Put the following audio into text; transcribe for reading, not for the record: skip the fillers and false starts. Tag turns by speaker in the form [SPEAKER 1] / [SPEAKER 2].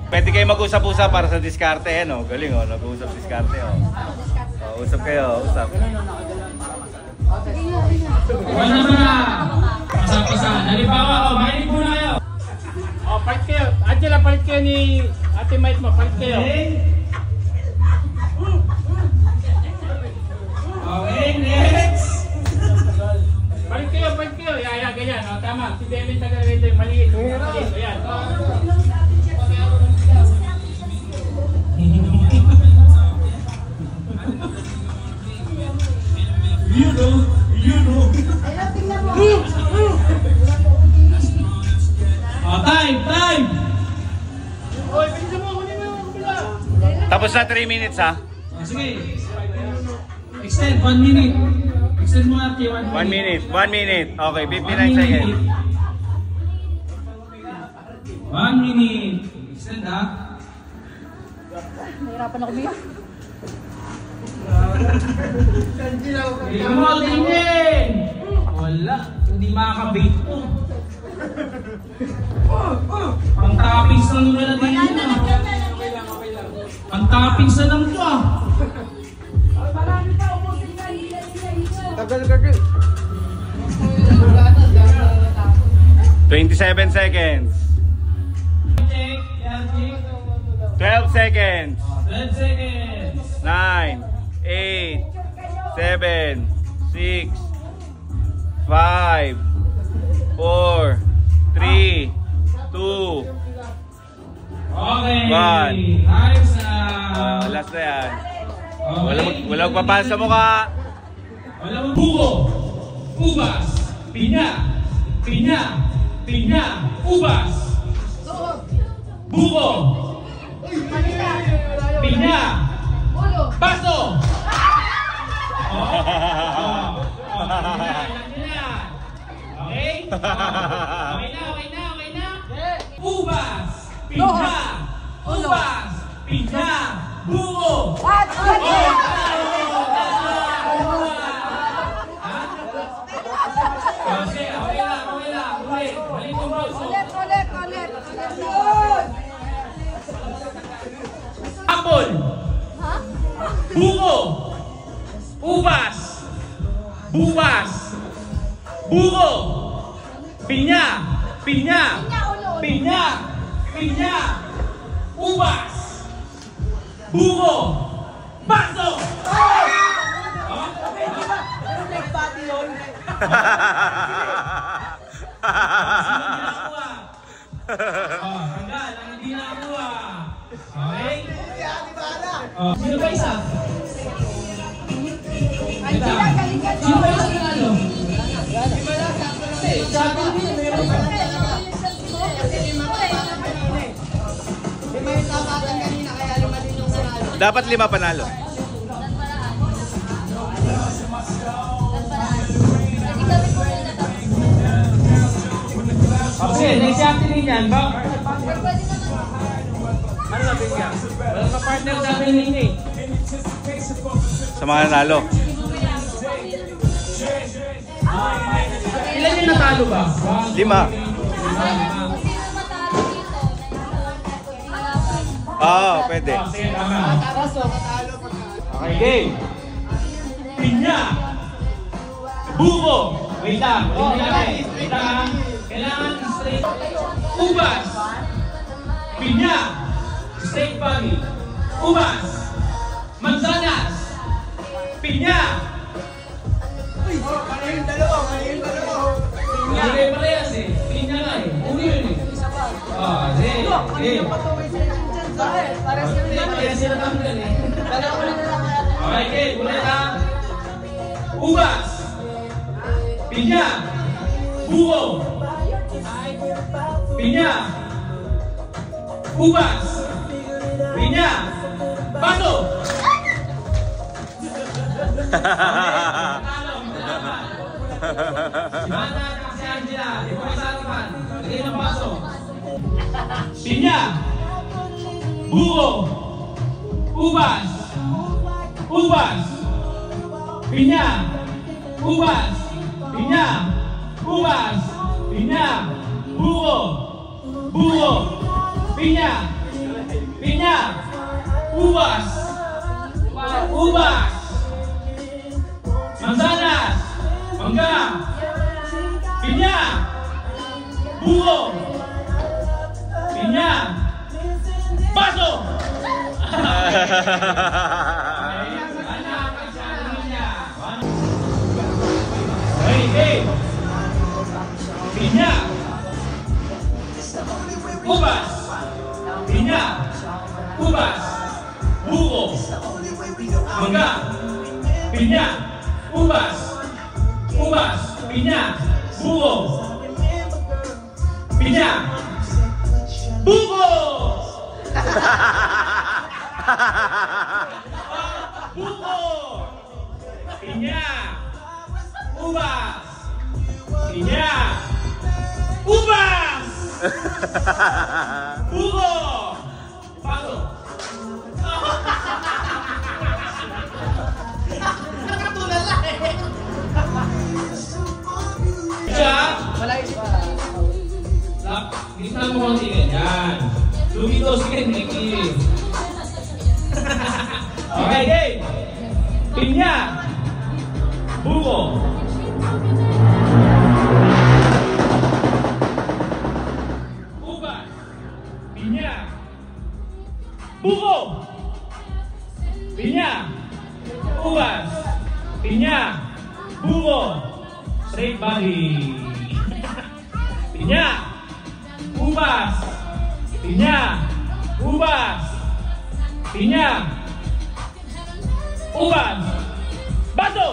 [SPEAKER 1] Pwede kayo mag-usap-usap para sa diskarte, eh, no? Galing, oh. Nag-uusap diskarte, oh. Usap kayo, usap.
[SPEAKER 2] Wala ba na? Pasang-pasa. Nalibawa ko, mahilig muna kayo.
[SPEAKER 3] O, palit kayo. Angela, palit kayo ni Ate Mait mo. Palit kayo.
[SPEAKER 2] Okay, next.
[SPEAKER 3] Palit kayo, palit kayo. Yan, ganyan. O, tama. Si Devin taga-rito yung maliit. Maliit. Ayan.
[SPEAKER 2] You know. Time.
[SPEAKER 3] Oy, bilisan mo. Kunin mo.
[SPEAKER 1] Tapos na 3 minutes, ha?
[SPEAKER 2] Sige. Extend 1 minute. Extend mo natin 1 minute.
[SPEAKER 1] 1 minute. Okay, 59 seconds.
[SPEAKER 2] 1 minute. Extend, ha?
[SPEAKER 4] Nahirapan ako biyak.
[SPEAKER 2] Hindi mo tingin! Wala, hindi makakabait po. Pang-toppings lang naman natin yun. Pang-toppings na lang ito, ah.
[SPEAKER 4] Marami pa, ubusin na.
[SPEAKER 3] Tagal.
[SPEAKER 1] 27 seconds.
[SPEAKER 2] Check.
[SPEAKER 1] 12 seconds.
[SPEAKER 2] 12 seconds.
[SPEAKER 1] 9, 8, 7, 6, 5, 4, 3, 2,
[SPEAKER 2] Okay.
[SPEAKER 1] One.
[SPEAKER 2] Time's up.
[SPEAKER 1] last na yan.
[SPEAKER 2] Okay.
[SPEAKER 1] Walang papal sa mukha.
[SPEAKER 2] Walang buko. Ubas. Pinya. Ubas. Buko. Pinya. Baso. Okay? Okay na. Ubas. Pinya. Buko. Okay lang. Ulit yung baso.
[SPEAKER 4] Ulit.
[SPEAKER 2] Apple. Buko. Ubas. Buko. Pinya. Ubas. Buko. Baso. Hanggang ang hindi nakakuha. Okay? Sino ba isa? Sino ba isa nanalo?
[SPEAKER 1] Dapat 5 panalo.
[SPEAKER 2] Okay, next activity niyan.
[SPEAKER 3] Ano natin yan? Walang ka-partner sa amin yun eh.
[SPEAKER 1] Sa mga nanalo.
[SPEAKER 2] Ilan yung natalo ba?
[SPEAKER 1] 5. Pwede.
[SPEAKER 2] Sige, tama.
[SPEAKER 3] Okay, game.
[SPEAKER 2] Pinya. Buko. Wait lang. Kailangan straight. Ubas. Pinya. Straight body. Ubas. Manzanas. Pinya. Pinya. Parehas eh. Pinya nga eh. Uno yun eh. Parehas sila tanggal eh. Okay, ulit ha. Ubas. Pinya. Buko. Pinya. Ubas. Pinya. Baso. Simana si Angela. Ikaw sa harapan. Lagay ng baso. Pinya. Buko. Ubas. Pinya. Ubas. pinya, buko, buko, pinya, pinya, ubas, ubas, mansanas, mangga, pinya, buko, pinya, baso. Hey, pinya, ubas, pinya, ubas, buko, mangga, pinya, ubas, ubas, pinya, buko, pinya, buko. Buko, pinya, ubas, pinya, ubas, buko, baso. Nakatulan lang eh. Siya, bisa mo konti ganyan. Lumito, sige, Nicky. Okay, game. Pinya, buko, ubas, pinya, buko, pinya, ubas, pinya, buko, straight body. Pinya, ubas, pinya, ubas, pinya, ubas, baso.